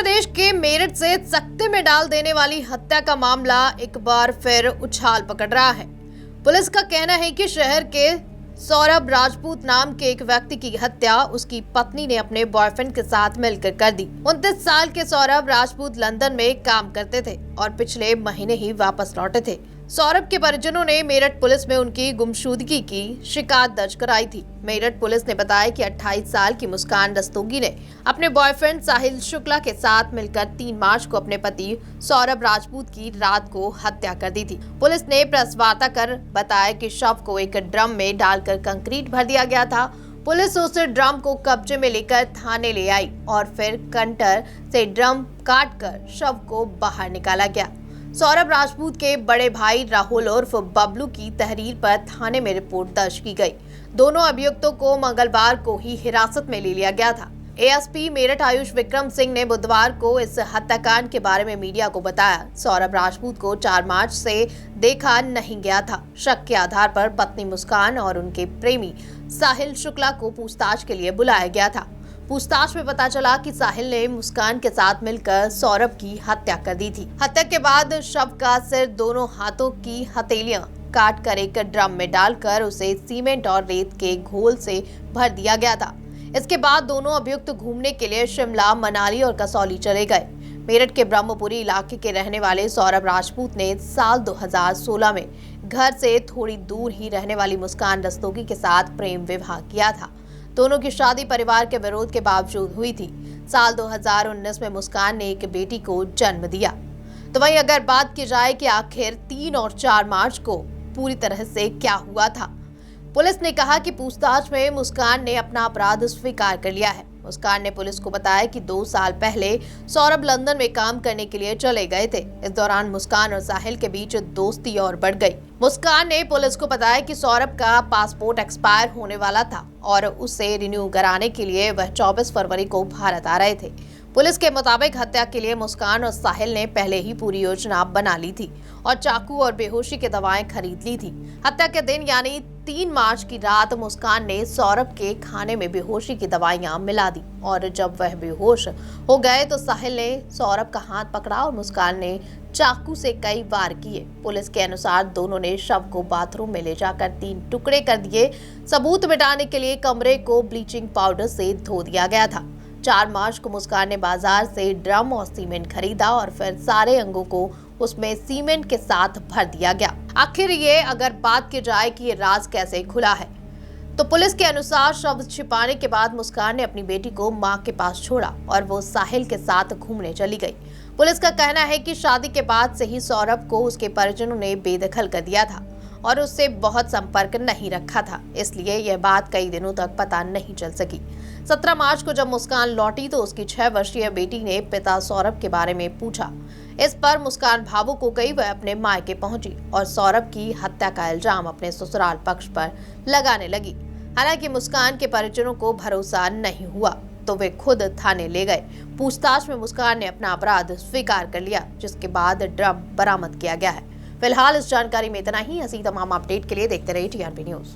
प्रदेश के मेरठ से सख्ते में डाल देने वाली हत्या का मामला एक बार फिर उछाल पकड़ रहा है। पुलिस का कहना है कि शहर के सौरभ राजपूत नाम के एक व्यक्ति की हत्या उसकी पत्नी ने अपने बॉयफ्रेंड के साथ मिलकर कर दी। 29 साल के सौरभ राजपूत लंदन में काम करते थे और पिछले महीने ही वापस लौटे थे। सौरभ के परिजनों ने मेरठ पुलिस में उनकी गुमशुदगी की शिकायत दर्ज कराई थी। मेरठ पुलिस ने बताया कि 28 साल की मुस्कान रस्तोगी ने अपने बॉयफ्रेंड साहिल शुक्ला के साथ मिलकर 3 मार्च को अपने पति सौरभ राजपूत की रात को हत्या कर दी थी। पुलिस ने प्रेस वार्ता कर बताया कि शव को एक ड्रम में डालकर कंक्रीट भर दिया गया था। पुलिस उस ड्रम को कब्जे में लेकर थाने ले आई और फिर कंटर से ड्रम काटकर शव को बाहर निकाला गया। सौरभ राजपूत के बड़े भाई राहुल उर्फ बबलू की तहरीर पर थाने में रिपोर्ट दर्ज की गई। दोनों अभियुक्तों को मंगलवार को ही हिरासत में ले लिया गया था। एएसपी मेरठ आयुष विक्रम सिंह ने बुधवार को इस हत्याकांड के बारे में मीडिया को बताया। सौरभ राजपूत को 4 मार्च से देखा नहीं गया था। शक के आधार पर पत्नी मुस्कान और उनके प्रेमी साहिल शुक्ला को पूछताछ के लिए बुलाया गया था। पूछताछ में पता चला कि साहिल ने मुस्कान के साथ मिलकर सौरभ की हत्या कर दी थी। हत्या के बाद शव का सिर दोनों हाथों की हथेलियां काट कर एक ड्रम में डालकर उसे सीमेंट और रेत के घोल से भर दिया गया था। इसके बाद दोनों अभियुक्त घूमने के लिए शिमला, मनाली और कसौली चले गए। मेरठ के ब्रह्मपुरी इलाके के रहने वाले सौरभ राजपूत ने साल 2016 में घर से थोड़ी दूर ही रहने वाली मुस्कान रस्तोगी के साथ प्रेम विवाह किया था। दोनों की शादी परिवार के विरोध के बावजूद हुई थी। साल 2019 में मुस्कान ने एक बेटी को जन्म दिया। तो वहीं अगर बात की जाए कि आखिर 3 और 4 मार्च को पूरी तरह से क्या हुआ था, पुलिस ने कहा कि पूछताछ में मुस्कान ने अपना अपराध स्वीकार कर लिया है। मुस्कान ने पुलिस को बताया कि 2 साल पहले सौरभ लंदन में काम करने के लिए चले गए थे। इस दौरान मुस्कान और साहिल के बीच दोस्ती और बढ़ गई। मुस्कान ने पुलिस को बताया कि सौरभ का पासपोर्ट एक्सपायर होने वाला था और उसे रिन्यू कराने के लिए वह 24 फरवरी को भारत आ रहे थे। पुलिस के मुताबिक हत्या के लिए मुस्कान और साहिल ने पहले ही पूरी योजना बना ली थी और चाकू और बेहोशी की दवाएं खरीद ली थी। हत्या के दिन यानी 3 मार्च की रात मुस्कान ने सौरभ के खाने में बेहोशी की दवाइयां मिला दी और जब वह बेहोश हो गए तो साहिल ने सौरभ का हाथ पकड़ा और मुस्कान ने चाकू से कई वार किए। पुलिस के अनुसार दोनों ने शव को बाथरूम में ले जाकर 3 टुकड़े कर दिए। सबूत मिटाने के लिए कमरे को ब्लीचिंग पाउडर से धो दिया गया था। 4 मार्च को मुस्कान ने बाजार से ड्रम और सीमेंट खरीदा और फिर सारे अंगों को उसमें सीमेंट के साथ भर दिया गया। आखिर ये अगर बात की जाए कि ये राज कैसे खुला है, तो पुलिस के अनुसार शव छिपाने के बाद मुस्कान ने अपनी बेटी को मां के पास छोड़ा और वो साहिल के साथ घूमने चली गई। पुलिस का कहना है कि शादी के बाद से ही सौरभ को उसके परिजनों ने बेदखल कर दिया था और उससे बहुत संपर्क नहीं रखा था, इसलिए यह बात कई दिनों तक पता नहीं चल सकी। 17 मार्च को जब मुस्कान लौटी तो उसकी 6 वर्षीय बेटी ने पिता सौरभ के बारे में पूछा। इस पर मुस्कान भावुक हो गई। वह अपने मायके पहुंची और सौरभ की हत्या का इल्जाम अपने ससुराल पक्ष पर लगाने लगी। हालांकि मुस्कान के परिजनों को भरोसा नहीं हुआ तो वे खुद थाने ले गए। पूछताछ में मुस्कान ने अपना अपराध स्वीकार कर लिया, जिसके बाद ड्रम बरामद किया गया है। फिलहाल इस जानकारी में इतना ही। ऐसी तमाम अपडेट के लिए देखते रहिए टीआरपी न्यूज।